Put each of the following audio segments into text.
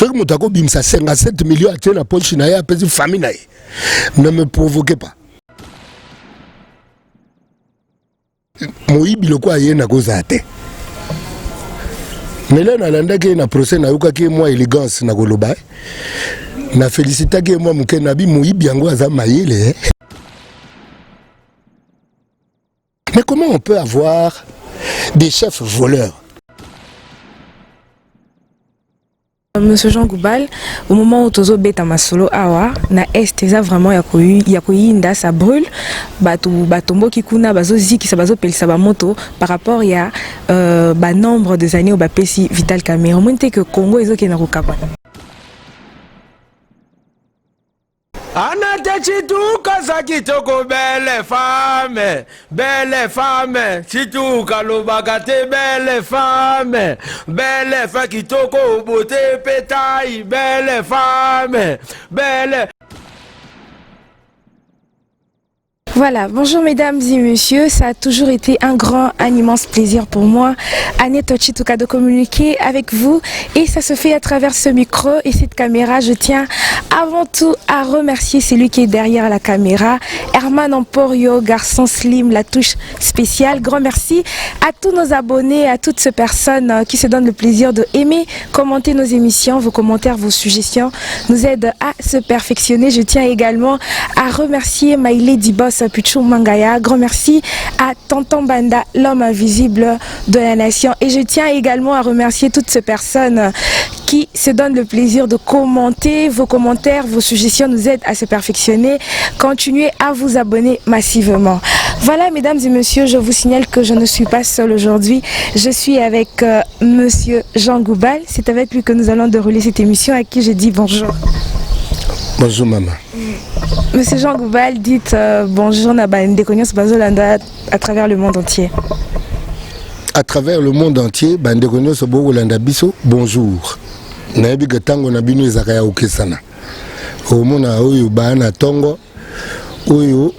Ce que Moutako Bimsa 57 millions à tirer la poche na ya petite famille na. Ne me provoquez pas. Moïbi le quoi yé na gozate. Mais là nalanda ke na procès na yuka ke moi élégance na goloba. Na félicita ke moi muke nabi Moïbi yango aza mayele. Mais comment on peut avoir des chefs voleurs? Monsieur Jean Goubal, au moment où Tozo beta masolo awa na est eza vraiment yakoyinda ça brûle batombo kikuna bazo ziki ça bazo pelisa ba moto par rapport ya ba nombre de années au ba pesi Vital Kamerhe monte que Congo ezoki na kokapa. Anatechituka za kitoko belle femme, chituka lobakate belle femme kitoko beauté pétaille, belle femme, belle. Voilà, bonjour mesdames et messieurs, ça a toujours été un immense plaisir pour moi, Annette Chituka, de communiquer avec vous et ça se fait à travers ce micro et cette caméra. Je tiens avant tout à remercier celui qui est derrière la caméra, Herman Emporio, garçon slim, la touche spéciale. Grand merci à tous nos abonnés, à toutes ces personnes qui se donnent le plaisir de aimer, commenter nos émissions. Vos commentaires, vos suggestions nous aident à se perfectionner. Je tiens également à remercier Maïlé Dibos Pichou Mangaya, grand merci à Tonton Banda, l'homme invisible de la nation. Et je tiens également à remercier toutes ces personnes qui se donnent le plaisir de commenter. Vos commentaires, vos suggestions nous aident à se perfectionner. Continuez à vous abonner massivement. Voilà mesdames et messieurs, je vous signale que je ne suis pas seule aujourd'hui. Je suis avec monsieur Jean Goubal. C'est avec lui que nous allons dérouler cette émission, à qui je dis bonjour. Bonjour maman. Monsieur Jean Goubal, dites bonjour à Bandekonyos Bazolanda à travers le monde entier. À travers le monde entier, Bandekonyos Bazolanda biso, bonjour. Nayebi gatango na bino ezakaya okesana. Omona oyo bana tongo, oyo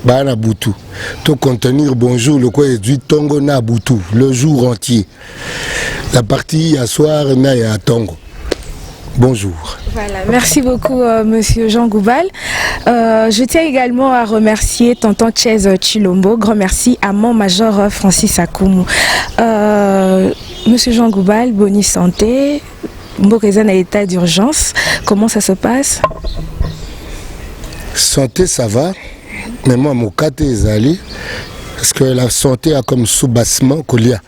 bana butu. To contenir bonjour le quoi est du tongo na butu, le jour entier. La partie à soir na ya tongo. Bonjour. Voilà, merci beaucoup monsieur Jean Goubal. Je tiens également à remercier tonton Chez Chilombo. Grand merci à mon major Francis Akoumou. Monsieur Jean Goubal, bonne santé. Mbokezan à état d'urgence. Comment ça se passe? Santé, ça va. Mais moi, mon cas est allé. Parce que la santé a comme sous-bassement Kolia.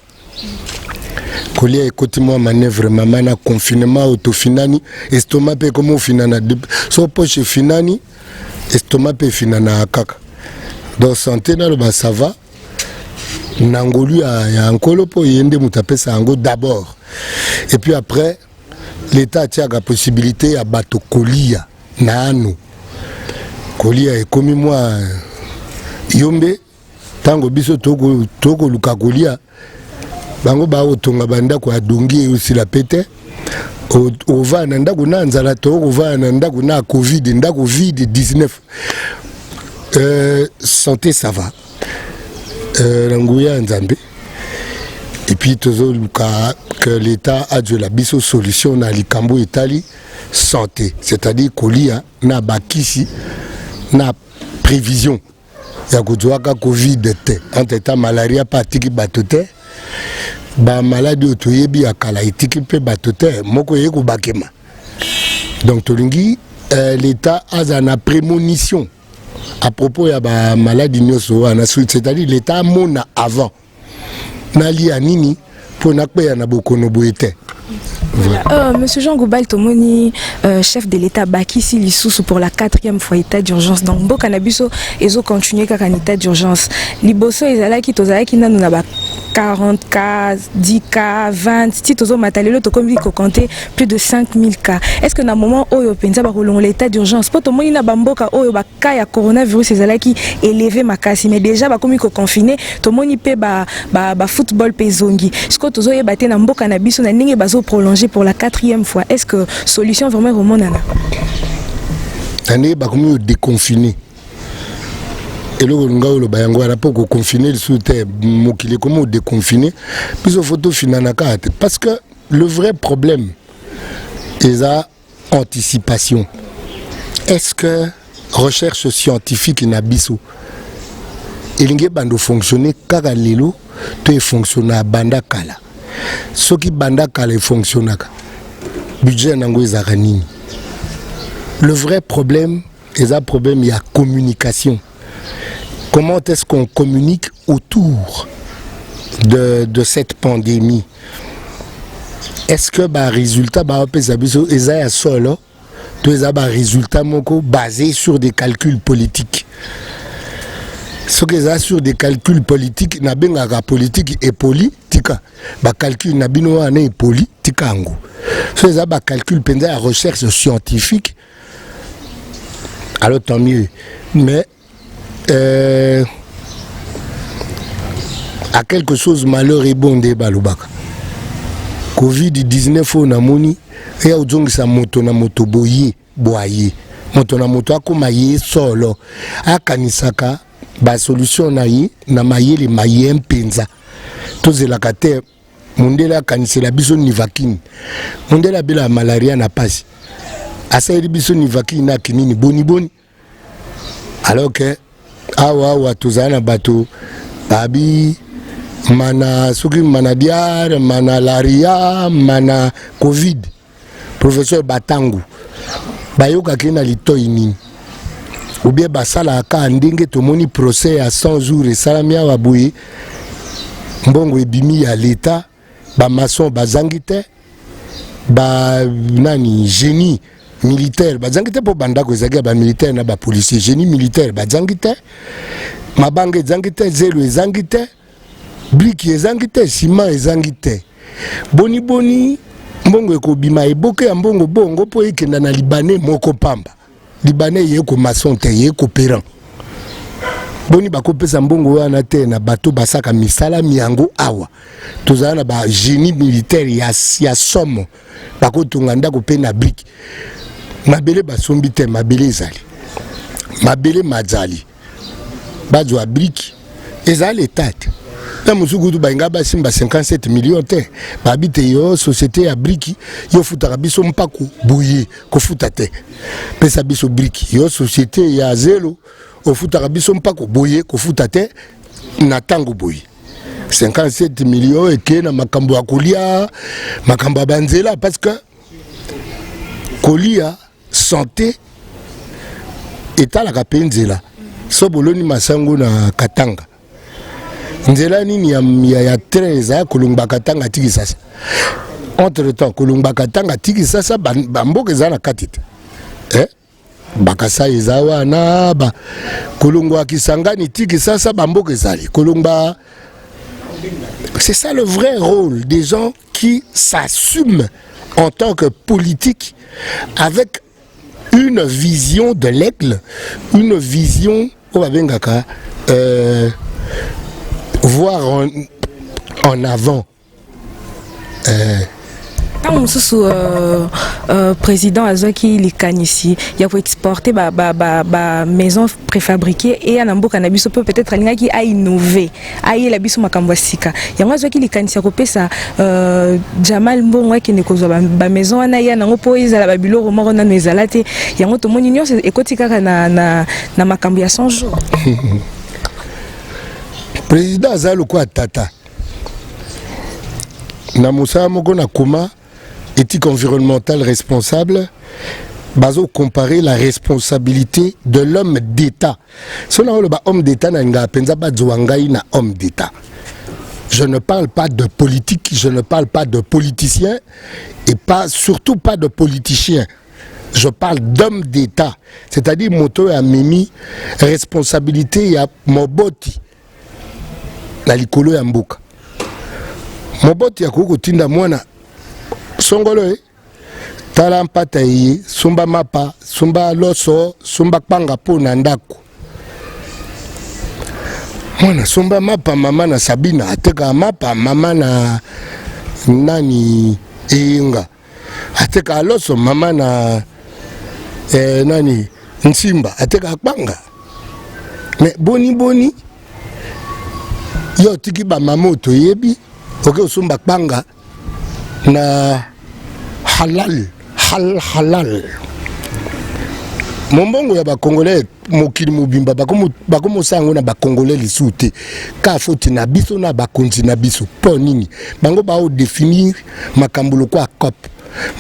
Kolia écoute moi manœuvre maman na confinement autofinani estomac pe comme finana so poche finani estomac pe finana kaka. Donc santé na ba ça va. Nangolu ya nkolo po yende mutapesa ngo d'abord. Et puis après l'état a la possibilité à bato Kolia na anu. Kolia est comme moi yombe tango biso toko luka Kolia. Bango ba otonga banda kwa dongi aussi la pete ova na ndako na nzala to ova na ndako na covid ndako covid 19 santé ça va ranguya nzambe et puis toujours que l'état a de la biso solution na likambo etali santé, c'est-à-dire kolia na bakisi na prévision ya kuzwaka covid te entre temps malaria patiki batote ba maladie otoyebi akala etiki pe batote moko yeko bakema. Donc tolingi l'état a na prémonition à propos ya ba maladie nyoso na suite, c'est-à-dire l'état mona avant nali anini pour na pe ya na bokono boete. Voilà. Monsieur Jean Goubal Tomoni, chef de l'État Baki Silisous pour la 4e fois état d'urgence. Donc Bo Canabiso ezo continuer kaka état d'urgence. Liboso ezalaki tozalaki nanu na ba 40 cas, 10 cas, 20, si tozo matalelo to comme ko compter plus de 5000 cas. Est-ce que na moment oyo penza ba kolongo l'état d'urgence po tomoni na bamboka oyo ba cas ya coronavirus ezalaki élevé makasi mais déjà ba komi ko confiné tomoni pe ba football pezongi. Est-ce que tozo yebate na mboka na biso na ninge bazo prolonger pour la 4e fois? Est-ce que solution vraiment remonana? Année ba komi déconfiné. Et le Gonga le Bayango a pas confiné le sous-terre, mokile comment déconfiné, puis au photo finana carte. Parce que le vrai problème, et ça anticipation. Est-ce que recherche scientifique n'a biso elinge bando fonctionner kaka lelo to fonctionner à banda kala ce qui banda kala fonctionne budget nango ezaka nini. Le vrai problème est un problème, il y a communication. Comment est-ce qu'on communique autour de cette pandémie? Est-ce que bah résultat bah eza solo to eza bah résultat moko basé sur des calculs politiques? Ce que ça sur des calculs politiques na bengaka politique et politique ba calcul na bino wana et politique ango. Ce ça ba calcul pendant la recherche scientifique. Alors tant mieux. Mais à quelque chose malheur et bon débat lobaka. Covid-19 on a moni et au sa moto na moto boye boye. Moto na moto akoma ye solo. Akanisaka ba solution na ye na mayele maye mpenza. Tozela kate mondela kanisela biso ni vaccine. Mondela bila malaria na pasi. Asa biso ni vaccine na kinini boni. Alors que awa tozana bato babi mana suki mana diare mana laria mana covid professeur Batangu bayoka kena litoi nini ou bien basala ka ndenge tomoni procès à 100 jours et salamia wabuye mbongo ebimi ya l'état ba maçon bazangite ba nani génie militaire bazangite po bandako ezaki ba militaire na ba policier génie militaire bazangite mabanga ezangite zelo ezangite brique ezangite ciment ezangite boni mbongo ekobima eboke ya mbongo bongo po ekenda na libanais moko pamba libanais yeko maçon te yeko perant boni bakopesa mbongo wana te na bato basaka misala miyango awa tozala na ba génie militaire ya somme bakotunga ndako pe na brique mabele basombi te mabele ezali mabele mazali bazwa brique ezali etate na musukutu bainga basimba 57 millions te babite yo société ya brique yo futaka biso mpako boye ko futa te pesa biso brique yo société ya zelo ofutaka biso mpako boye ko futa te na tango boye 57 millions eke na makambo ya kolia makambo ya banzela parce que kolia santé etalaka pe nzela so boloni masango na Katanga nzela nini ya 13 kolungba Katanga tiki sasa entre temps kolungba Katanga tiki sasa bamboka eza na katite bakasa eza wana ba kolungwa Kisangani tiki sasa bamboka ezali kolungba. C'est ça le vrai rôle des gens qui s'assument en tant que politique avec une vision de l'aigle, une vision voir en avant. Mususu président azwaki likanisi ya ko exporter ba maison préfabriquée et anamboka na biso peut-être alingaki a innover aye la biso makambo sika yango azwaki likanisi ya kopesa Jamal Mbongo ki ne kozwa ba maison wana ya nango po ezala ba biloko moko na ezala te yango to moni nyonso ekoti kaka na makambo ya 100 jours. Président azalo kwa tata na musa moko na kuma éthique environnementale responsable, bazo comparer la responsabilité de l'homme d'État. Si on a homme d'État, homme d'État. Je ne parle pas de politique, je ne parle pas de politicien et surtout pas de politicien. Je parle d'homme d'État, c'est-à-dire moto et amemi responsabilité ya moboti na likolo ya mboka. Moboti ya koko tinda mwana songolo tala mpata ye sumba mapa sumba loso sumba panga po na ndako mwana sumba mapa mama na Sabina ateka mapa mama na nani inga ateka loso mama na nani Nsimba ateka panga mais boni yo tiki ba mamoto yebi oke sumba panga na halal. Mombongo ya ba Congolais mokili mobimba bakomo sango na ba Congolais lisuté ka foti na biso na ba konzi na biso po nini bango ba o définir makambulo kwa COP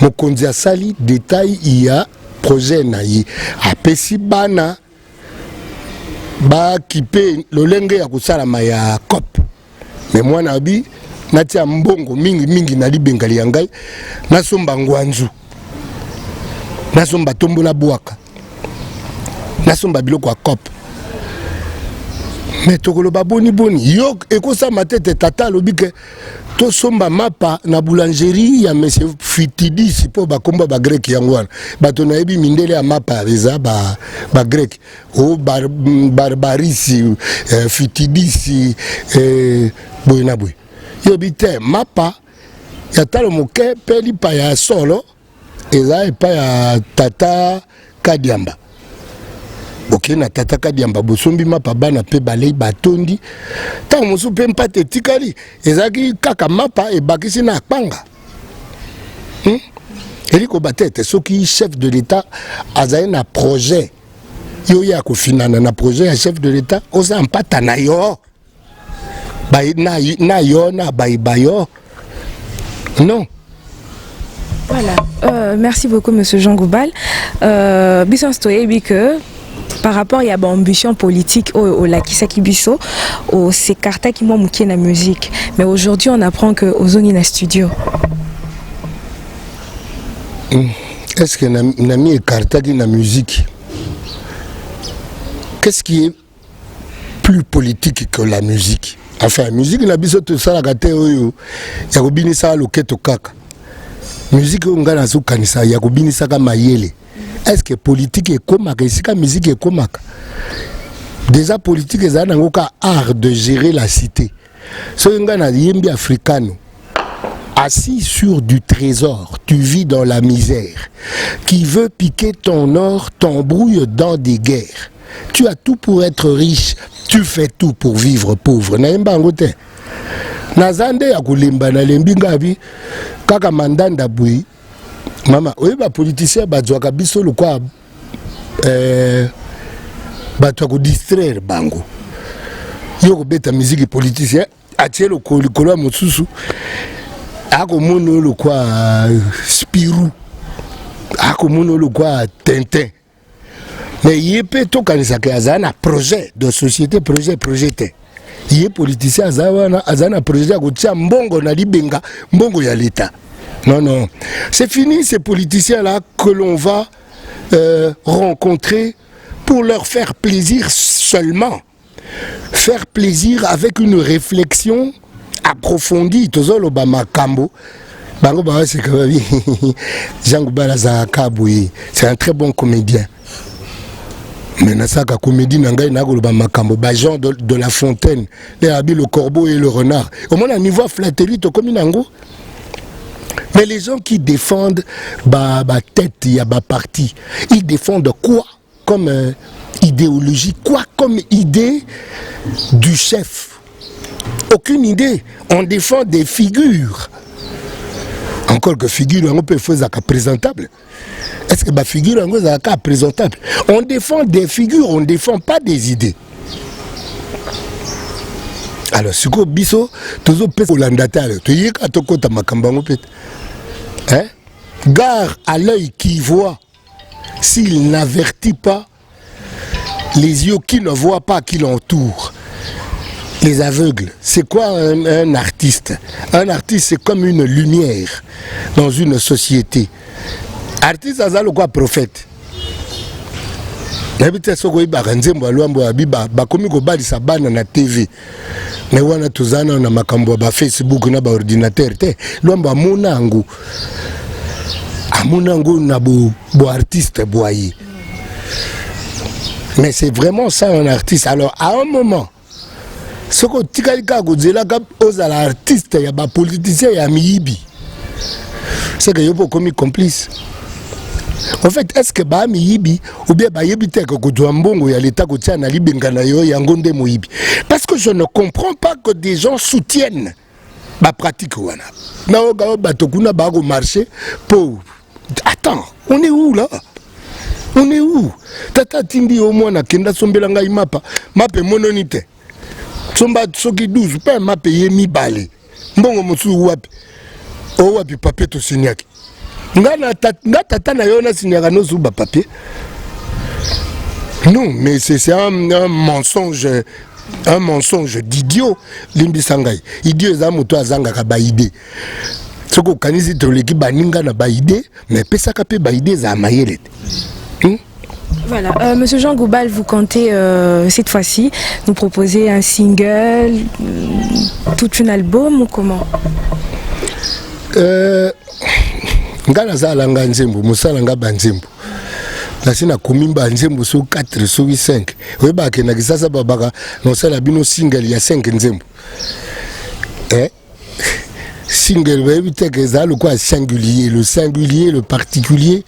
mokonzi asali détail ya projet na yi apesi bana ba kipe lolenge ya kusala ya COP mais moi na bi natia mbongo mingi na libengali ya ngai nasomba ngwanzu nasomba tombola bwaka nasomba biloko ya COP mais tokoloba boni yo ekosa matete tata lobike to somba mapa na boulangerie ya monsieur Fitidis po bakomba ba grec yango wana bato na yebi mindele ya mapa eza ba grec o barbarisi Fitidis boy na boy yo bite mapa ya talo moke peli pa ya solo eza epa ya tata Kadiamba. Ok, na tata Kadiamba bosombi mapa bana pe balei batondi tant mosu pe mpate tikali ezaki kaka mapa e bakisi na akpanga eliko batete soki chef de l'état azaye na projet yo ya kofinana na projet ya chef de l'état oza mpata na yo na yo na bayo non. Voilà, merci beaucoup monsieur Jean Goubal. Bisson Stoyebi que par rapport à l'ambition politique au Lakisaki Bisso, au Sekarta qui m'a mouqué la musique. Mais aujourd'hui, on apprend que aux zones in studio. Est-ce que Nami Karta dit la musique? Qu'est-ce qui est plus politique que la musique? Enfin, la musique, la biso tout ça la gâté oyo. Yakobini sa loketo kaka. Musique ngana su kanisa yakobini sa kama yele. Est-ce que politique est comme la musique est comme déjà politique est un art de gérer la cité. Ce ngana yembi africano assis sur du trésor, tu vis dans la misère. Qui veut piquer ton or t'embrouille dans des guerres. Tu as tout pour être riche, tu fais tout pour vivre pauvre. Naimba ngote. Nazande ya kulimba na lembi ngabi kaka mandanda bui. Mama, oui, ba politicien bazwaka biso le quoi batwa ko distraire bango. Yo ko beta musique politicien atie le kolikola mosusu. Ako mono le quoi Spirou. Ako mono le quoi Tintin. Mais yépe to kanisa ke azana projet de société projet. Yé politicien azana projet ko tia mbongo na libenga mbongo ya l'état. Non. C'est fini ces politiciens-là que l'on va rencontrer pour leur faire plaisir seulement. Faire plaisir avec une réflexion approfondie. Tozolo Obama Kambo. Bango Bawa c'est que Jean Goubala Zakaboui. C'est un très bon comédien. Mais Nasaka comédie n'angaï nagolo Makambo. Jean de La Fontaine. Les habits le corbeau et le renard. Au moins à niveau flatterie, to comme nango. Mais les gens qui défendent tête, il y a parti, ils défendent quoi comme idéologie, quoi comme idée du chef? Aucune idée. On défend des figures. Encore que figure, on peut faire ça présentable. Est-ce que ma figure on ça présentable? On défend des figures, on ne défend pas des idées. Alors, si vous biso, toujours peut l'andatal, tu y es à ton côté, ma cambango peut. Hein? Gare à l'œil qui voit, s'il n'avertit pas les yeux qui ne voient pas qui l'entourent. Les aveugles, c'est quoi un artiste? Un artiste, c'est comme une lumière dans une société. Artiste, c'est quoi prophète? Nabita soko ibaka nzembo alwambo abiba bakomi ko balisa bana na TV. Mais wana tuzana na makambo ba Facebook na ba ordinateur te. Lwambo amunangu na bo artiste boyi. Mais c'est vraiment ça un artiste. Alors à un moment soko tikalika godzela ka ozala artiste ya ba politicien ya miyibi. C'est que yopo komi complice. En fait, est-ce que Bahami Yibi ou bien Bayebi Teko Koudouambongo y a l'état Koutian Ali Benganayo Yangonde Moyibi? Parce que je ne comprends pas que des gens soutiennent ma pratique. Na Oga Batokuna Bago marché pour Attends, on est où là? On est où? Tata Tindi au moins na kenda sombelanga imapa. Mape mononite. Somba soki 12 pas mape yemi balé. Mbongo musu wapi. O wapi papier to signaki. Nga tata na yo na signaka no suba papier. Non, mais c'est un mensonge. Un mensonge d'idiot. Limbi Sangai. Idiot za moto azanga ka ba idée. Soko kanisi toleki baninga na ba idée, mais pesaka pe ba idée za mayele. Voilà, Monsieur Jean Goubal, vous comptez cette fois-ci nous proposer un single, tout un album ou comment? Ngana za langa nzembo, musala nga banzembo. Nasi na komimba nzembo so 4 so 5. Weba ke na kisasa babaka no sala bino single ya 5 nzembo. Single weba teke za le quoi singulier, le particulier.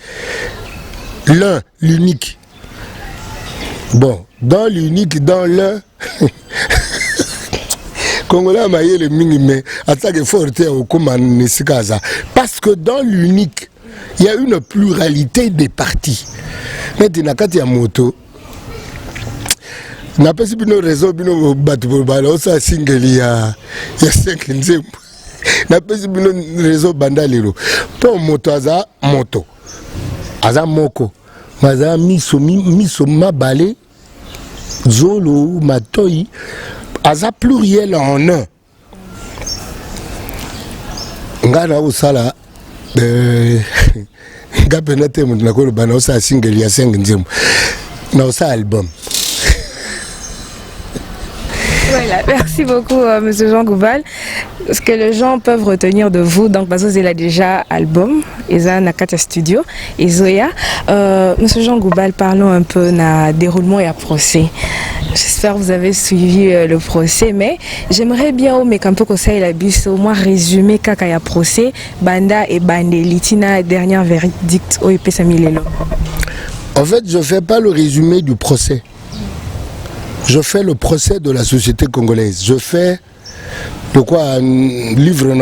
L'un, l'unique. Bon, dans l'unique, dans l'un, Congolais maillé le mingi, mais attaque forte au commande parce que dans l'unique, il y a une pluralité des parties. Maintenant, quand il y a moto, n'a pas si bien réseau, bien battu pour ballon, ça single il y a 5 nzembo. N'a pas si bien réseau bandalero. Pour moto, aza moto. Aza moko maza miso mabale zolo matoi aza pluriel en un ngana usala ngapenate mtu nakolo bana usa single ya 5 nzembo na usa album. Voilà, merci beaucoup Monsieur Jean Goubal. Ce que les gens peuvent retenir de vous, donc Bazos il a déjà album, Eza Nakata Studio, et Zoya. Monsieur Jean Goubal, parlons un peu na déroulement et à procès. J'espère que vous avez suivi le procès, mais j'aimerais bien au Mekampo Kosa et la bus au moins résumer kaka ya procès, Banda et Bandelitina, dernière verdict au EP Samilelo. En fait, je ne fais pas le résumé du procès. Je fais le procès de la société congolaise. Je fais de quoi un livre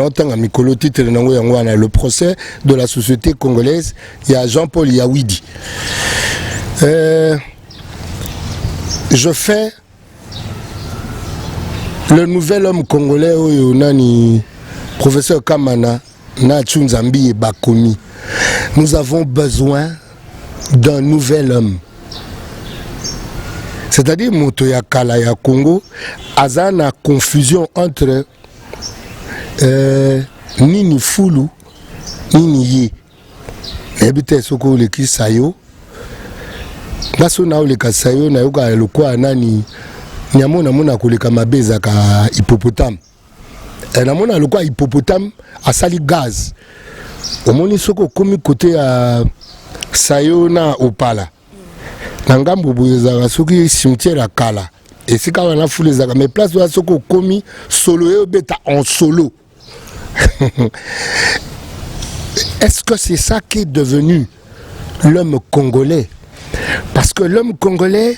titre le procès de la société congolaise. Il y a Jean-Paul Yawidi. Je fais le nouvel homme congolais professeur Kamana Nachunzambi et Bakomi. Nous avons besoin d'un nouvel homme. C'est-à-dire moto ya kala ya Congo azana confusion entre nini fulu nini ye ebite soko le kisayo ngaso na ole kasayo na yoka lokwa nani nyamona mona koleka mabeza ka hippopotame na mona lokwa hippopotame asali gaz omoni soko komi côté ya sayo na opala Nangambo boyezaka soki cimetière à Kala et si quand on a foulé zaka mais place où soko komi solo et beta en solo. Est-ce que c'est ça qui est devenu l'homme congolais? Parce que l'homme congolais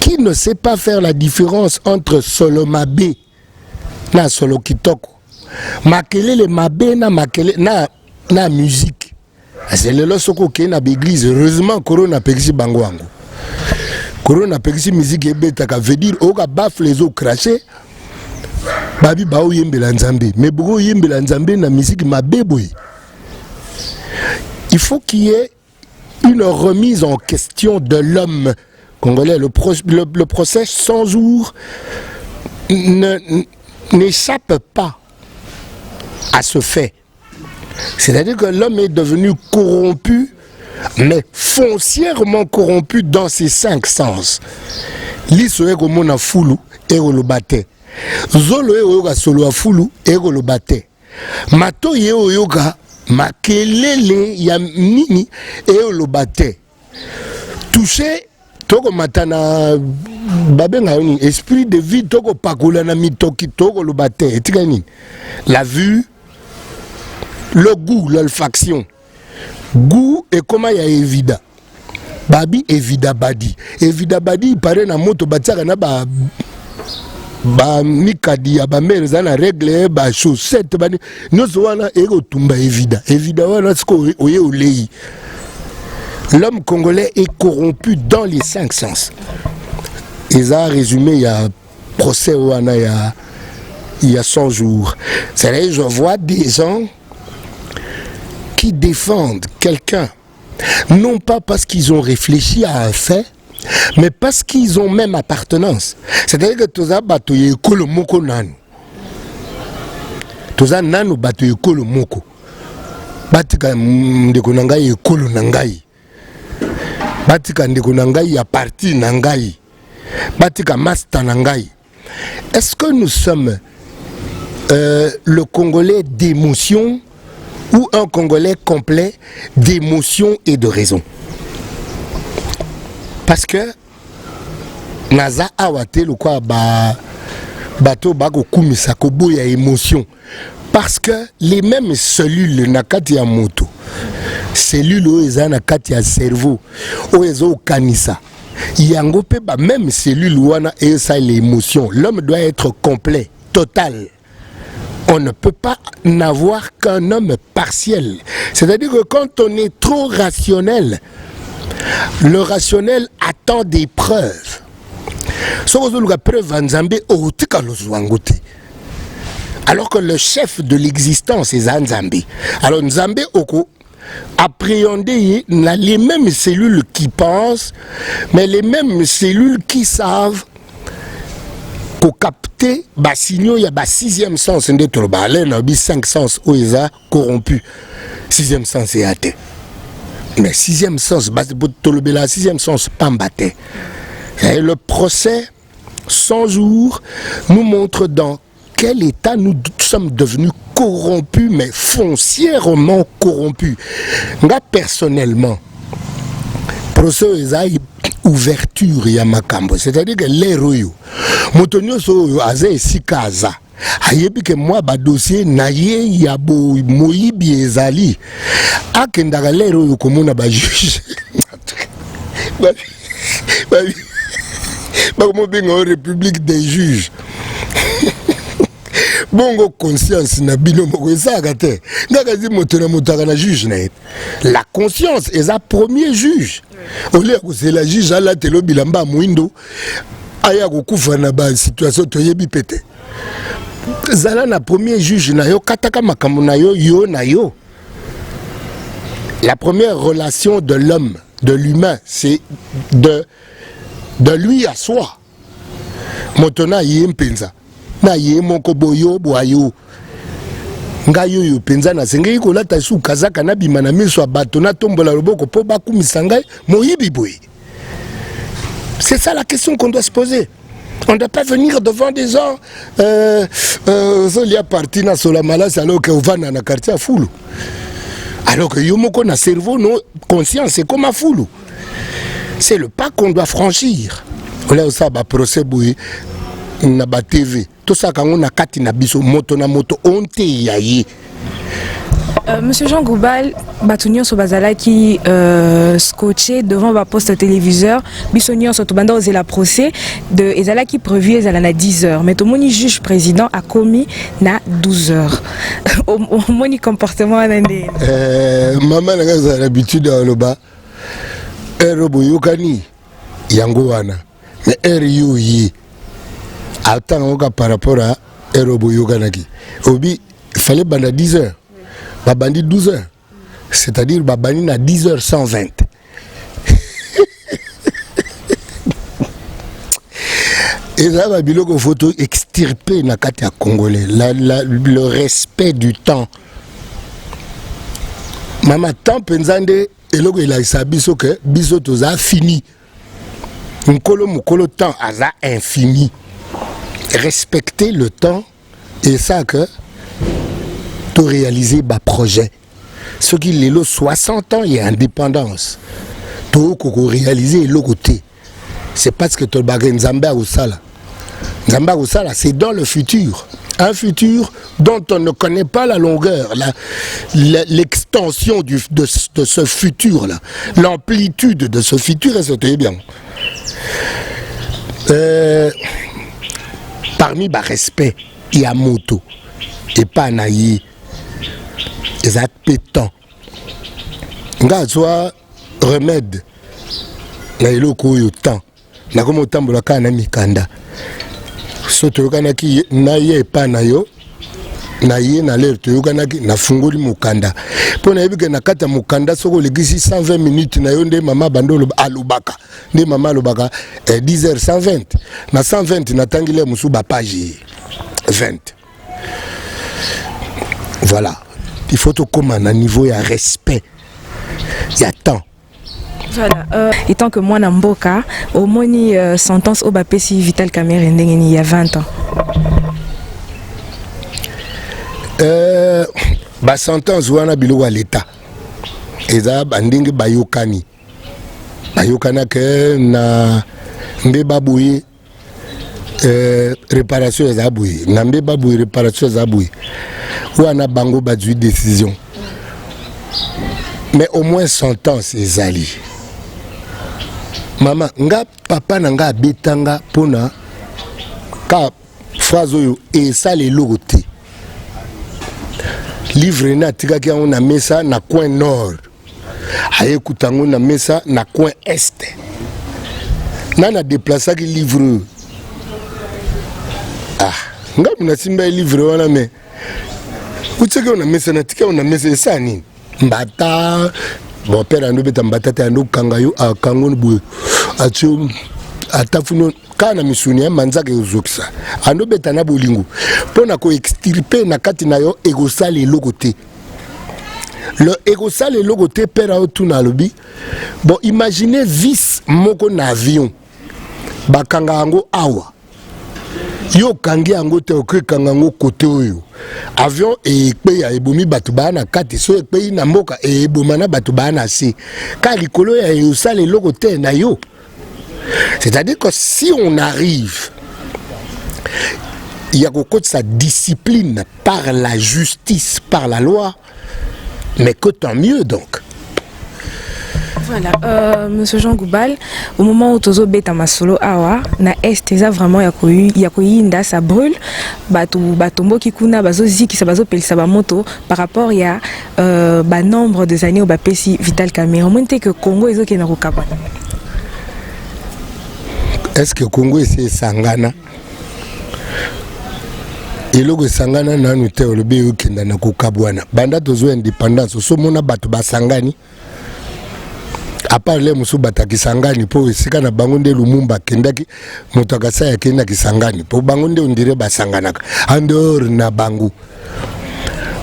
qui ne sait pas faire la différence entre solo mabé na solo kitoko makelele mabé na makelele na musique. C'est le soko qui est na l'église. Heureusement corona pexi bangwango. Corona pexi musique et bêta ka veut dire oka baf les eaux crachées. Babi bao yembela nzambe. Mais beaucoup yembela nzambe na musique mabeboy. Il faut qu'il y ait une remise en question de l'homme congolais. Le procès 100 jours n'échappe pas à ce fait. C'est-à-dire que l'homme est devenu corrompu, mais foncièrement corrompu dans ses 5 sens. Liso ego mona fulu ego lo bate. Zolo ego ga solo a fulu ego lo bate. Mato yeo yoga makelele ya nini ego lo bate. Touché toko matana babenga yoni esprit de vie toko pakola na mitoki toko lo bate. Etika nini? La vue, le goût, l'olfaction. Goût et comment il y a évident. Babi évident badi. Évident badi il paraît na moto batiaka na ba ba mikadi ya ba mère za na règle ba chaussette ba nyonso wana eko tumba évidemment wana siko oye olei. L'homme congolais est corrompu dans les 5 sens. Ils ont résumé, il y a procès wana il y a 100 jours. C'est-à-dire, je vois des gens qui défendent quelqu'un, non pas parce qu'ils ont réfléchi à un fait, mais parce qu'ils ont même appartenance. C'est-à-dire que tous les bateaux écolo moko nanu. Tous les nanu bateaux écolo moko. Batika ndeko nangai écolo nangai. Batika ndeko nangai ya parti nangai. Batika master nangai. Est-ce que nous sommes le Congolais d'émotion ou un Congolais complet d'émotion et de raison? Parce que naza awate le quoi bato bako kumisa kobo ya émotion. Parce que les mêmes cellules nakati ya moto, cellules oeza nakati ya cerveau, oezo kanisa. Yango pe ba même cellule wana et ça l'émotion. L'homme doit être complet, total. On ne peut pas n'avoir qu'un homme partiel. C'est-à-dire que quand on est trop rationnel, le rationnel attend des preuves. Alors que le chef de l'existence est Nzambe. Alors Nzambe Oko appréhender les mêmes cellules qui pensent, mais les mêmes cellules qui savent pour capter les signaux, il y a le 6e sens, il y a 5 sens où ils sont corrompus. 6e sens est athée. Mais 6e sens, le 6e sens, pas batté. Et le procès 100 jours nous montre dans quel état nous sommes devenus corrompus, mais foncièrement corrompus. Moi, personnellement, procès ouverture ya makambo, c'est-à-dire que l'héroïo motonyo so aze sikaza ayebi que moi ba dossier naye ya bo moyibi ezali akendaka l'héroïo komona ba juge ba mo benga république des juges. Bongo conscience na bino moko ezaka te ngaka zi moto na motaka na juge na ye. La conscience est un premier juge. Ole ko c'est la juge ala telo bilamba mwindo aya ko kufa na ba situation to yebi pete. Zala na premier juge na yo kataka makambo na yo yo na yo. La première relation de l'homme, de l'humain, c'est de lui à soi. Motona yempenza. Na ye moko boyo boyo ngayo yo penza na sengei ko lata su kazaka na bima na miso bato na tombola loboko po bakumisa ngai moyibi boy. C'est ça la question qu'on doit se poser. On ne doit pas venir devant des gens solia parti na sola malasi alors que ovana na quartier fulu. Alors que yo moko na cerveau non conscience c'est comme a fulu. C'est le pas qu'on doit franchir. Là ça ba procès boy na ba TV. Tout ça quand on a kati na biso moto na moto onte yaye. Monsieur Jean Goubal, Batunio Sobazala qui scotché devant le poste téléviseur, Bissonion Sotobanda osé la procès de Ezala qui prévu Ezala na 10h. Mais tout le juge président a commis na 12h. Au moni comportement anandé. Maman a l'habitude à l'oba. Erobo yokani yango wana. Mais ero yi. Attends par rapport à Erobo yokanaki. Obi il fallait banda 10h. Babandi 12h. C'est-à-dire Babani à 10h120. Et là, il faut extirper na kati ya Congolais. Le respect du temps. Mama temps penzande eloko il a sa biso que biso toza fini. Nkolo mukolo temps aza infini. Respecter le temps et ça que tout réaliser bas projet. Ce qui les 60 ans il y a indépendance. Tout réaliser le côté. C'est parce que tout bagay Nzamba ou ça là. Nzamba ou ça là, c'est dans le futur. Un futur dont on ne connaît pas la longueur, l'extension de ce futur là, l'amplitude de ce futur et c'était bien. parmi ba respect il y a moto et pas naïe les appétants nga soit remède na iloko yo temps na comme tambola kana mikanda soto kana ki na ye pa na yo na ye na l'air to kana ki na fungoli mukanda pona yebike na kata mukanda soko legisi 120 minutes na yo nde mama bandolo alubaka nde mama alubaka 10h 120 na 120 na tangile musu ba page 20 voilà il faut tout comme un niveau il y a respect il y a temps. Voilà, étant que moi Namboka, au moni sentence au Bapesi Vital Kamerhe il y a 20 ans. Ba sentence wana bilo à l'état. Eza bandingi bayokani. Bayokana ke na mbeba bouye réparation eza bouye. Na mbeba bouye réparation eza bouye. Wana bango badui décision. Mais au moins sentence ezali. Maman, nga papa nanga betanga pona ka phrase oyo et ça les logoté. Livre na tika on a mesa na coin nord. Aye kutango na mesa na coin est. Nana déplacer ki livre. Ah, nga mna simba livre wana me. Uteke on a mesa na tika on a mesa ça ni. Mbata bon père ando beta mbata te ando kangayo a kangon bu atio atafuno kana misuni manzaka yozokisa ando beta na bolingo pona ko extirper na kati na yo egosala eloko te le egosala eloko te père autu na lobi bon imaginez vis moko na avion bakanga yango awa yo kangi yango te okekanga yango kote oyo avion ekpe ya ebomi bato bana kati so ekpe na mboka ebomana bato bana se ka likolo ya yosala eloko te na yo. C'est-à-dire que si on arrive il y a beaucoup de sa discipline par la justice, par la loi, mais que tant mieux donc. Voilà, Monsieur Jean Goubal, au moment où Tozo beta masolo awa na est eza vraiment yakoyinda ça brûle batombo kikuna bazo ziki ça bazo pelisa ba moto par rapport ya ba nombre de années au bapesi Vital Kamerhe monte que Congo ezoki na kokaba. Est-ce que Congo c'est sangana? Eloko sangana na nute olobe ukenda na kokabwana banda tozo indépendance so mona bato basangani. À part les musu bataki sangani po esika na bangonde Lumumba kendaki motakasa ya kenda kisangani po bangonde on dirait basanganaka en dehors na bangu.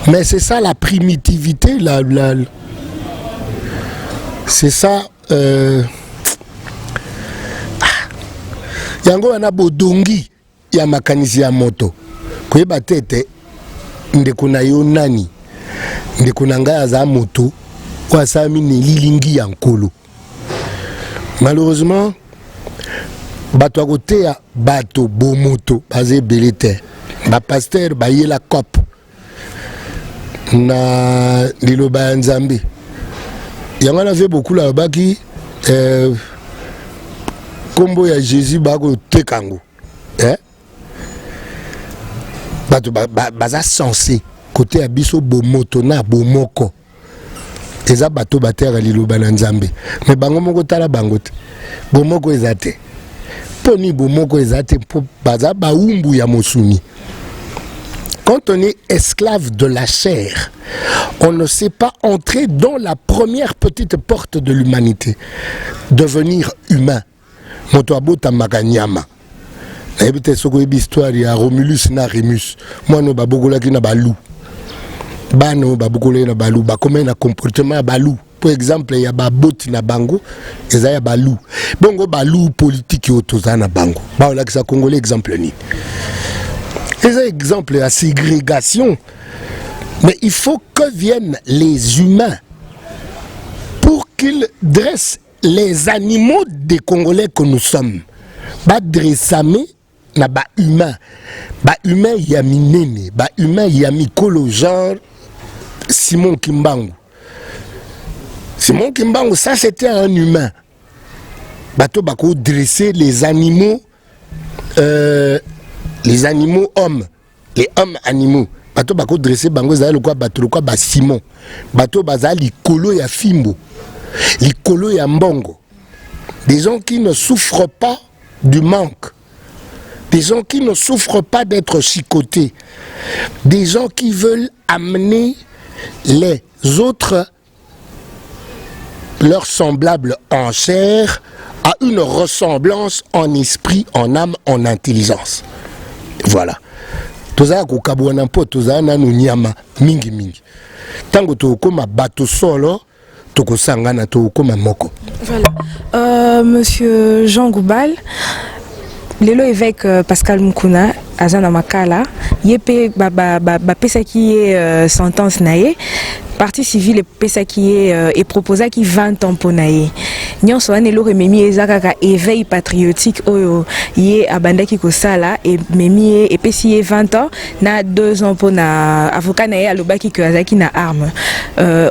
Mais c'est ça la primitivité c'est ça yango wana bodongi ya makanisi ya moto koyeba tete ndeko na yo nani ndeko na ngai aza moto kwa sami ne lilingi ya nkolo. Malheureusement bato akote ya bato bomoto bazé belete ba pasteur ba yela cop na liloba ya Nzambe yango na fait beaucoup là baki kombo ya Jésus bako tekango bato baza censé côté ya biso bomoto na bomoko eza bato batera liloba na Nzambe mais bango moko tala bango te bomoko ezate poni bomoko ezate po baza baumbu ya mosuni. Quand on est esclave de la chair, on ne sait pas entrer dans la première petite porte de l'humanité, devenir humain. Moto abota makanyama. Ebite soko histoire ya Romulus na Remus. Moi no babokola ki na balu. Bano babokola na balu, ba comme na comportement ya balu. Par exemple, il y a baboti na bango, il y a balou. Bongo balou politique otoza na bango. Ba ola ki sa congolais exemple ni. C'est un exemple à ségrégation. Mais il faut que viennent les humains pour qu'ils dressent les animaux des Congolais que nous sommes. Ba dressame na ba humain. Ba humain yami nene, ba humain yami kolo genre Simon Kimbangu. Simon Kimbangu, ça c'était un humain. Bato bako dresser les animaux les animaux hommes, les hommes animaux. Bato bako dresser bango za le quoi bato le quoi ba Simon. Bato baza likolo ya fimbo. Likolo ya mbongo. Des gens qui ne souffrent pas du manque. Des gens qui ne souffrent pas d'être chicotés. Des gens qui veulent amener les autres, leurs semblables en chair, à une ressemblance en esprit, en âme, en intelligence. Voilà. Toza ko kabwana po toza na nyama mingi mingi. Tango to koma bato solo to ko sangana to koma moko. Voilà. Monsieur Jean Goubal, lelo évêque Pascal Mukuna azana makala yepe ba pesa qui est sentence naie partie civile pesa qui est proposé qui 20 ans pour naie nyonso ane lo rememi ezaka éveil patriotique oyo ye abandaki ko sala et memi et pesi 20 ans na 2 ans pour na avocat naie alobaki que azaki na arme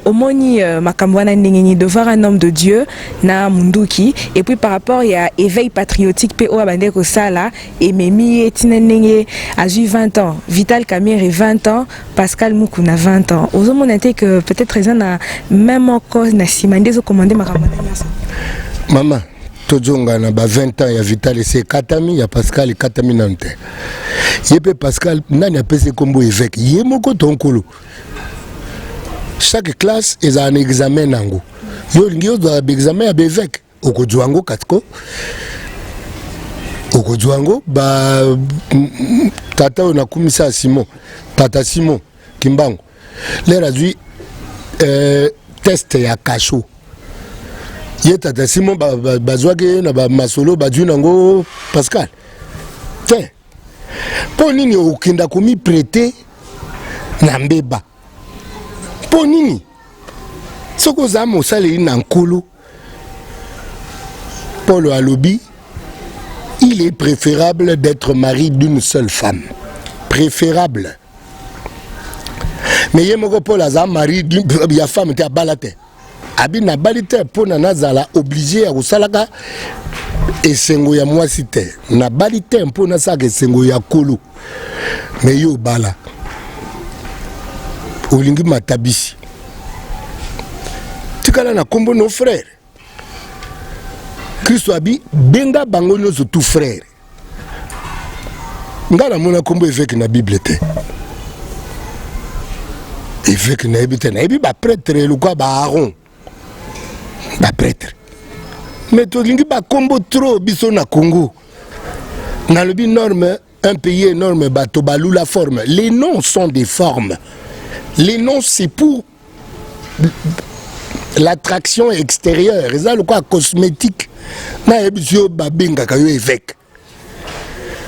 omoni makambo wana ndengeni devoir un homme de Dieu na munduki et puis par rapport il y a éveil patriotique pe o abandaki ko sala et memi etina ndenge à 20 ans, Vital Kamerhe 20 ans, Pascal Mukuna 20 ans. Aux hommes on était que peut-être ils ont même encore na simandé au commandé makamana. Maman, tojonga na ba 20 ans ya Vital c'est Katami ya Pascal Katami nante. Yepe Pascal nani apese kombo évêque. Yemoko tonkolo. Chaque classe est un examen nango. Yo ngio do examen ya évêque. Okojuango katko. Okojuango ba tata on a commissaire Simon tata Simon Kimbango l'air a dit test ya kacho ye tata Simon bazwake na ba masolo badu nango Pascal tiens pour nini okinda komi prêter na mbeba pour nini soko za mo sale na nkolo Paul alobi. Il est préférable d'être mari d'une seule femme. Préférable. Mais il y a un mari d'une femme qui a balate. Abi na balite pour nazala obligé à usalaka et sengo ya moi cité. Na balite pour na saka sengo ya kolo. Mais yo bala. Olingi matabisi. Tikala na kombo nos frères. Christ abi benga bango nyoso tout frère. Ngala mona kombo évêque na Bible te. Évêque na Bible na ba prêtre le quoi ba Aaron. Ba prêtre. Mais to lingi ba kombo trop biso na Congo. Na le norme un pays énorme ba to balou la forme. Les noms sont des formes. Les noms c'est pour l'attraction extérieure, c'est le quoi cosmétique. Na ebisio babenga kayo évêque.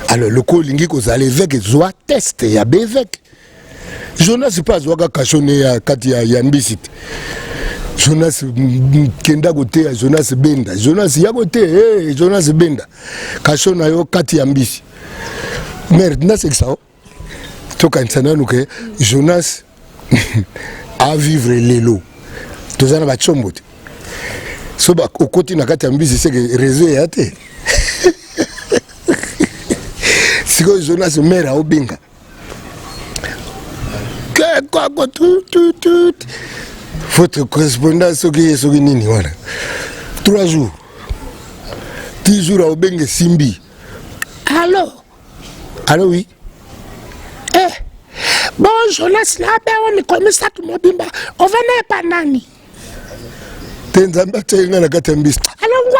Alors le colingi ko za l'évêque soit test ya évêque. Jonas pas zoga kachone ya kati ya Yambisit. Jonas kenda gote ya Jonas Benda. Jonas ya gote Jonas Benda. Kachona yo kati ya Mbisi. Merde na c'est ça. Toka nsana nuke Jonas à vivre l'élo. Tozana ba chombo. So ba okoti na kati ya Mbisi c'est que réseau ya te. Siko Jonas mera obinga. Que quoi tout. Votre correspondance soki nini voilà. 3 jours. 10 jours à obenge Simbi. Allô oui. Bon, Jonas là, on est comme ça tout le monde. On va n'est pas nani. Tenzamba tsenga na kati ya Mbisi. Alors on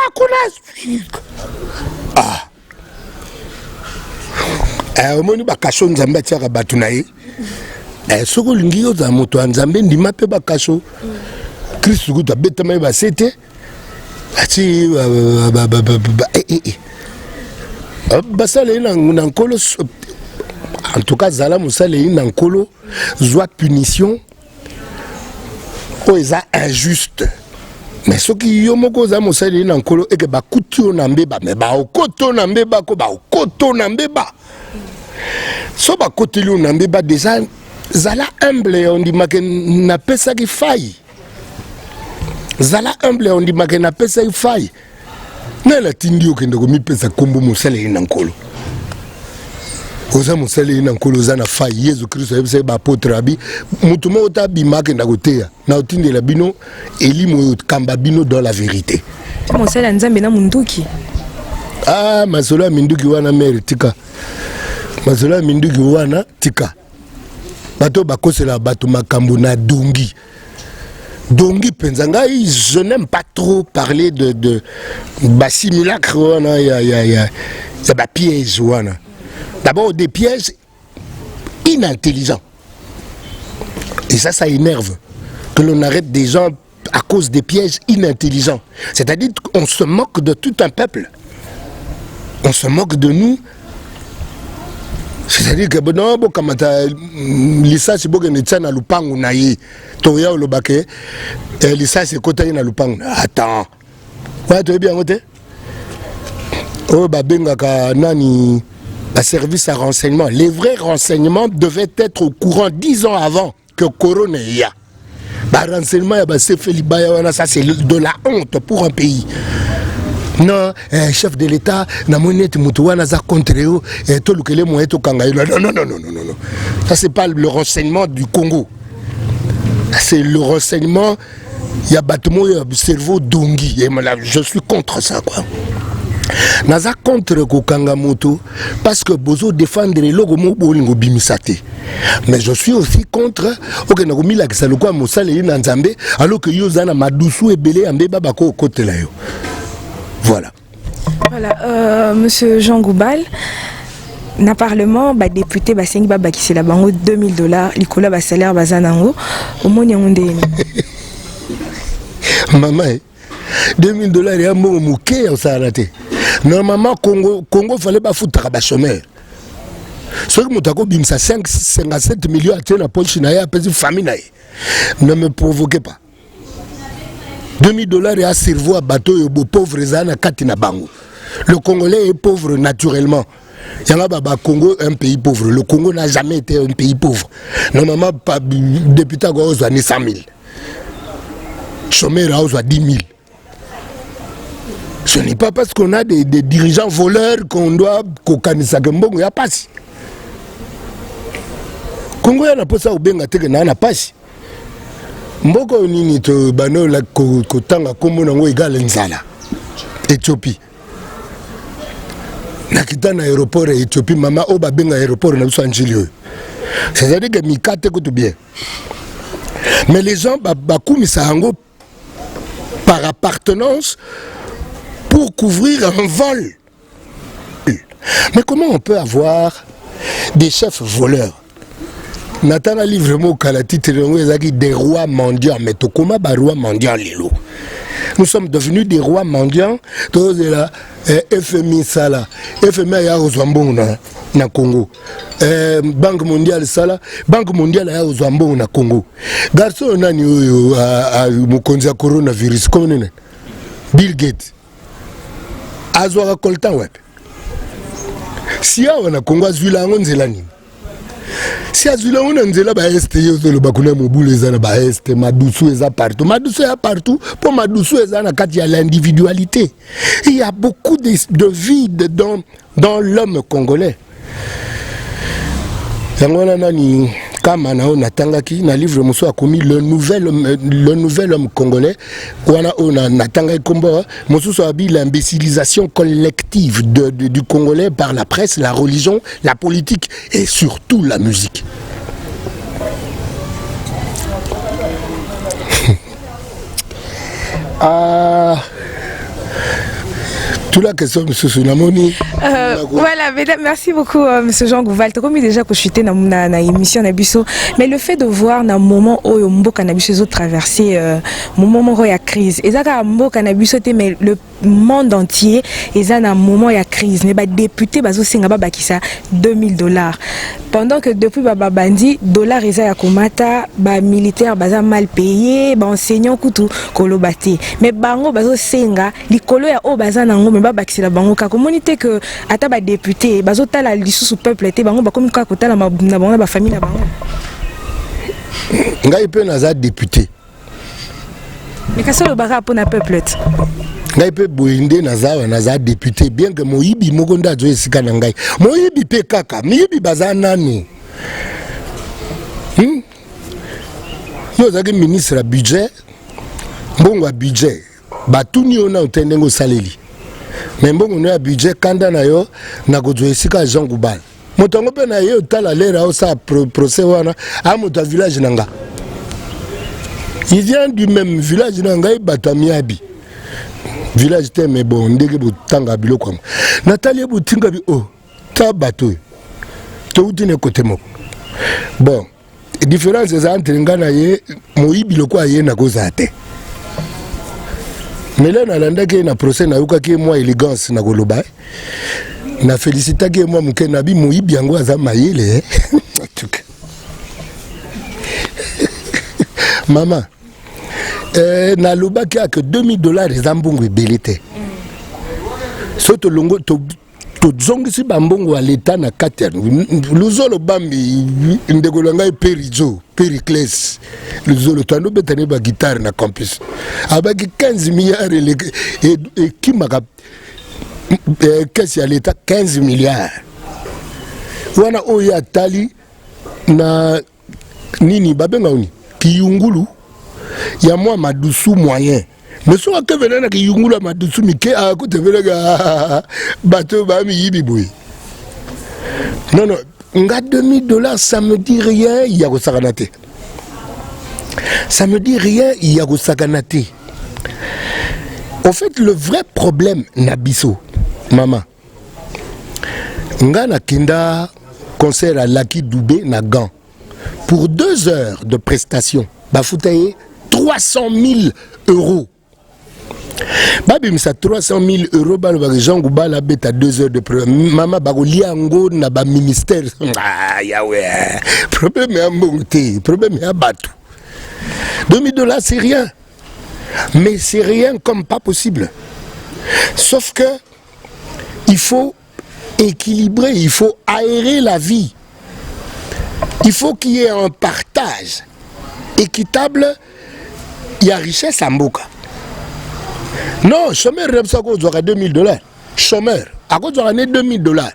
va omoni bakasho nzambe atiaka bato na ye soko olingi oza moto ya nzambe ndima mpe bakasho kristu kutu abetama ye base te ati basala ye na nkolo en tout cas zala mosala ye na nkolo zwa punition oyo eza injuste. Mais ce qui yo moko za mosala ye na nkolo eke bakuti yo na mbeba me baokoto na mbeba ko baokoto na mbeba so bakoteli yo na mbeba déjà zala humble ondimaka napesaki fai zala humble ondimaka napesaki fai nala tindi okende komipesa kombo mosala ye na nkolo oza mosali na nkoloza na fai Yesu Kristo yebisa ba apôtre abi mutu mo tabimaka na koteya na otindela bino elimo kamba bino dans la vérité mosali nzambe na munduki masolo ya minduki wana mere tika masolo ya minduki wana tika bato bakosela bato makambo na dongi penza ngai je n'aime pas trop parler de simulacre wana ya ba piège wana. D'abord des pièges inintelligents. Et ça énerve. Que l'on arrête des gens à cause des pièges inintelligents. C'est-à-dire qu'on se moque de tout un peuple. On se moque de nous. C'est-à-dire que non, comme l'issa c'est bon que nous tiens à lupangu naïe. Toya le baquet. L'issa c'est côté na lupangu. Attends. Ouais, tu es bien côté. Oh babenga ka nani. Un service à renseignement. Les vrais renseignements devaient être au courant 10 ans avant que Corona y a. Bah, renseignement, ça c'est de la honte pour un pays. Non, chef de l'État, na monete mutuana za contre eux, et tout le que les moyens au Kangaï. Non. Ça c'est pas le renseignement du Congo. C'est le renseignement, il y a bâtiment, il y a cerveau dongi. Et je suis contre ça, quoi. Naza contre Kokanga Moto parce que bozo défendre le logo mo bolingo bimisate. Mais je suis aussi contre OK na komila kisa lokwa mosale na nzambe alors que yozana madusu ebele ambe baba ko kotela yo. Voilà. Voilà, monsieur Jean Goubal, na parlement ba député ba sengi baba qui c'est la bango $2000 likola ba salaire bazanango omoni ngondeni. Maman $2000 ya mo moké on s'est arrêté. Normalement, Congo fallait pas foutre à chômeur. Ce que Moutako bimsa 57 millions à la poche na famille. Ne me provoquez pas. $2000 à cerveau à bateau et aux pauvres zana katina bango. Le Congolais est pauvre naturellement. Yanga baba Congo un pays pauvre. Le Congo n'a jamais été un pays pauvre. Normalement, député à 100 000. Chômeur à 10 000. Ce n'est pas parce qu'on a des dirigeants voleurs qu'on doit kokanisa kembongo ya pasi. Congo ya na posa ubenga teke na na pasi. Mboko nini to bano la kotanga kombo nango égal nzala. Éthiopie. Nakita na aéroport ya Éthiopie mama o babenga aéroport na biso anjili. C'est-à-dire que mikate ko tout bien. Mais les gens bakumisa yango par appartenance pour couvrir un vol. Mais comment on peut avoir des chefs voleurs? Nathan a livré mon titre des rois mendiants. Mais comment ba roi mendiant lelo? Nous sommes devenus des rois mendiants. Tous là, FMI sala, FMI ya ozwambongo na Congo. Banque mondiale sala, Banque mondiale ya ozwambongo na Congo. Garçon nani oyo mokonzi ya coronavirus comment Bill Gates. Azwaka koltan wapi? Si awa na Congo azwila ngo nzela nini? Si azwila ngo nzela ba este yozo lo bakuna mobulu ezana ba este madusu eza partout. Madusu ya partout pour madusu ezana kati ya l'individualité. Il y a beaucoup de vide dans l'homme congolais. Yangona nani kama na ona tangaki na livre moso a commis le nouvel homme congolais wana ona natanga kombo moso so abi l'imbécilisation collective du congolais par la presse, la religion, la politique et surtout la musique. Tout la question, M. Sunamoni. Voilà, mesdames, merci beaucoup, M. Jean Goubal. Comme déjà que je suis dans la émission Nabiso, mais le fait de voir dans le moment où Mbo Cannabis traversé, moment où il y a crise, et ça, Mbo Cannabis, mais le monde entier, et ça, dans un moment où il y a crise, mais les députés, bazo singaba qui ça $2000. Pendant que depuis Bandi, dollar et ça komata, militaire, baza mal payé, enseignant coutou, kolobate. Mais bango bazo singa, likolo ya o baza nango mais ba ki la bango ka communauté que ata ba député, bazo tala lisusu peuple était bango ba comme ka kotala na bango ba famille na bango. Ngai pe naza député. Mais ka solo bara pour na peuple. ngai pe boinde naza député bien que moyibi mokonda zo esika na ngai moyibi pe kaka miyibi baza nani yo zaki ministre à budget mbongo à budget batuni ona utendengo saleli mais mbongo no ya budget kanda na yo na ko zo esika Jean Goubal motongo pe na ye otala lera o sa procès wana a moto village nanga il vient du même village nanga batamiabi village te mais bon ndenge botanga biloko Nathalie botinga bi oh ta bateau to utine côté moko bon différence est entre ngana ye moyibi loko aye na kozate mais là nalanda ke na procès na yuka ke moi élégance na koloba na félicita ke moi muke na bi moyibi yango aza mayele en tout cas maman na lobaki à que $2000 ezambongo ebelete so to longo to zongisi bambongo à l'état na kater luzolo bambi ndekolo ngai perizo Pericles luzolo tando betane ba guitare na campus abaki 15 milliards et qui m'a qu'est-ce à l'état 15 milliards wana oya tali na nini babenga uni kiyungulu ya moi madusu moyen mais so que venana ki yungula madusu mike a ko te velega bateau ba mi yibi boy non nga $2000 ça me dit rien il y a ko sakanate ça me dit rien il y a ko sakanate en fait le vrai problème nabiso maman nga na kinda concert à Lucky Dubé na Gand pour 2 heures de prestation bafoutaye 300 000 euros. Babi misa 300 000 euros balo Jean Goubal a bête à 2 heures de problème. Maman bago liango na ba ministère. Ah yawe. Problème est à monter, problème est à battre. $2000 c'est rien. Mais c'est rien comme pas possible. Sauf que il faut équilibrer, il faut aérer la vie. Il faut qu'il y ait un partage équitable. Il y a richesse à Mboka. Non, chômeur repsa ko doit $2000. Chômeur, à quoi doit $2000.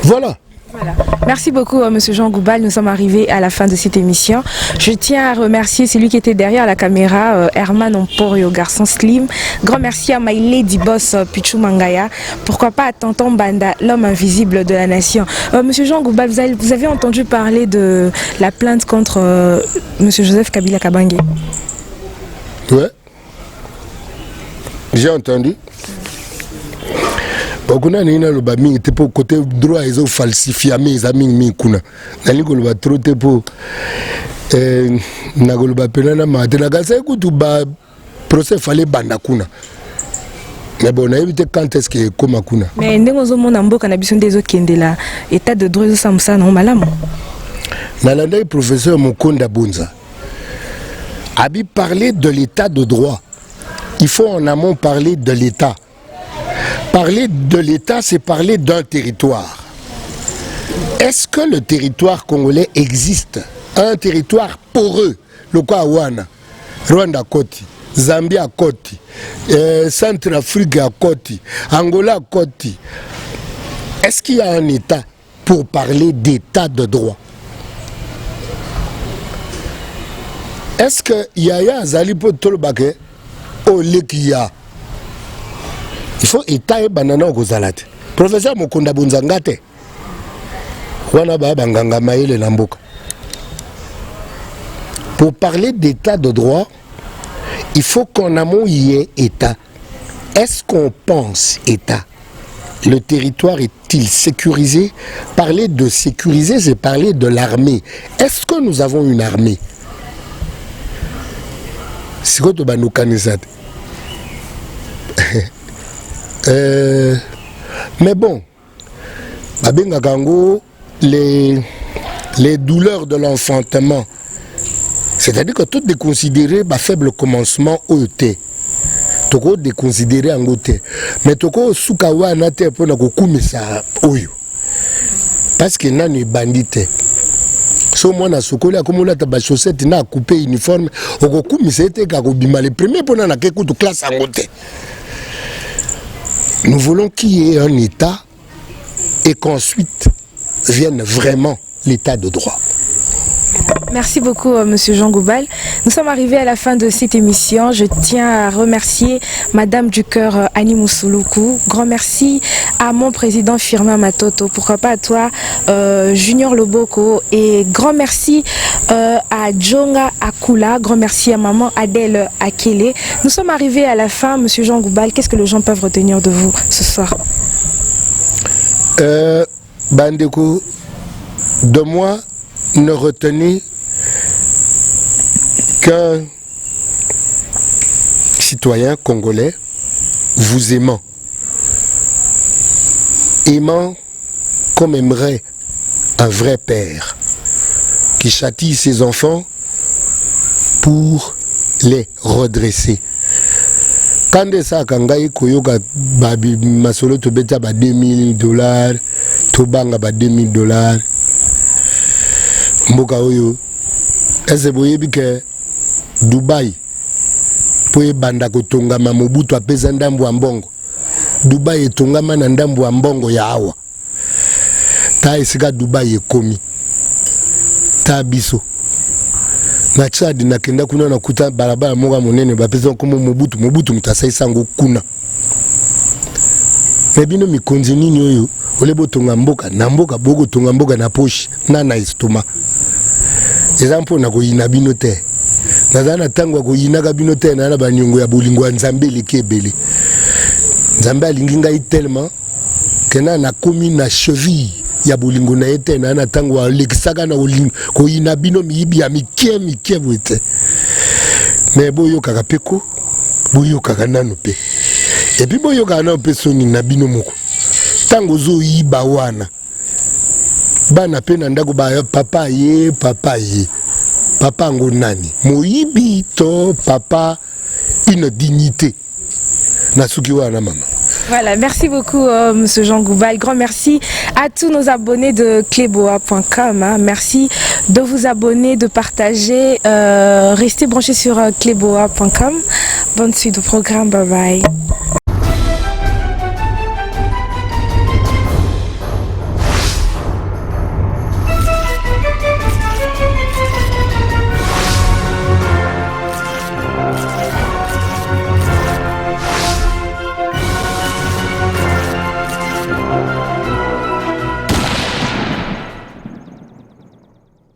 Voilà. Voilà. Merci beaucoup, Monsieur Jean Goubal. Nous sommes arrivés à la fin de cette émission. Je tiens à remercier celui qui était derrière la caméra, Herman Omporio, garçon slim. Grand merci à My Lady Boss Pichou Mangaya. Pourquoi pas à Tonton Banda, l'homme invisible de la nation. Monsieur Jean Goubal, vous avez entendu parler de la plainte contre Monsieur Joseph Kabila Kabange? Ouais. J'ai entendu. Okuna nina lo ba mingi te po côté droit ils ont falsifié mes amis mi kuna nali ko lo ba trop te po na ko lo ba penana ma te na ga sa ku tu ba procès fallait banda kuna mais bon na éviter quand est-ce que comme kuna mais ndengo zo mona mboka na biso ndezo kendela état de droit zo samsa na malamu na landa professeur Mokonda Bonza abi parler de l'état de droit. Il faut en amont parler de l'état. Parler de l'État, c'est parler d'un territoire. Est-ce que le territoire congolais existe? Un territoire poreux, le Kwawana, Rwanda Koti, Zambie à Koti, Centrafrique à Koti, Angola à Koti. Est-ce qu'il y a un État pour parler d'état de droit? Est-ce que Yaya Zalipo Tolbake au Lekia? Il faut état et banana au Gozalate. Professeur Mokonda Bunzangate. Wana baba nganga maile lamboka. Pour parler d'état de droit, il faut qu'en amont y ait état. Est-ce qu'on pense état? Le territoire est-il sécurisé? Parler de sécuriser, c'est parler de l'armée. Est-ce que nous avons une armée? C'est quoi tu vas nous canaliser? Mais bon, les douleurs de l'enfantement, c'est-à-dire que tout déconsidéré, faible commencement OET. Toko déconsidéré en côté. Mais toko soukawa nate pour na kokumisa oyo. Parce que nani bandité. so mwana sokoli akomolata ba chaussette na couper uniforme okokumisa ete kakobima le premier pona na kekutu classe en côté. Nous voulons qu'il y ait un état et qu'ensuite vienne vraiment l'état de droit. Merci beaucoup, Monsieur Jean Goubal. Nous sommes arrivés à la fin de cette émission. Je tiens à remercier Madame du Cœur Annie Moussoulou. Grand merci à mon président Firmin Matoto. Pourquoi pas à toi, Junior Loboko. Et grand merci à Djonga Akula. Grand merci à maman Adèle Akele. Nous sommes arrivés à la fin, Monsieur Jean Goubal. Qu'est-ce que les gens peuvent retenir de vous ce soir? Bandeko, de moi, ne retenez qu'un citoyen congolais vous aimant comme aimerait un vrai père qui châtie ses enfants pour les redresser. Quand ça kangai koyoka babi masolo to beta ba $2000 to banga ba $2000 mboka oyo ese boyebi ke Dubai po ebanda kotongama Mobutu apesa ndambo ya mbongo. Dubai etongama na ndambo ya mbongo ya awa ta esika Dubai ekomi ta biso na Tchad nakenda kuna nakuta barabara moka monene bapesa komo Mobutu mutasaisa ngo kuna mebino mikonzi nini oyo olebo tonga mboka na mboka boko tonga mboka na poche na estoma exemple na koyina bino te nazana tango koyina bino te na baniongo ya bolingo nzambe lekebele nzambe alingi ngai tellement que na komi na cheville ya bolingo na ete na tango alekisaka na koyina bino miyibi ya mikie bwete mais boyo kaka peko boyo kaka nanu pe et puis boyo kaka nanu pe soni na bino moko tango zo yiba wana bana pe na ndako ba papa ye papa ngo nani moyibi to papa une dignité na suki wana mama. Voilà, merci beaucoup Monsieur Jean Goubal. Grand merci à tous nos abonnés de cleboa.com. Hein. Merci de vous abonner, de partager. Restez branchés sur cleboa.com. Bonne suite au programme. Bye bye.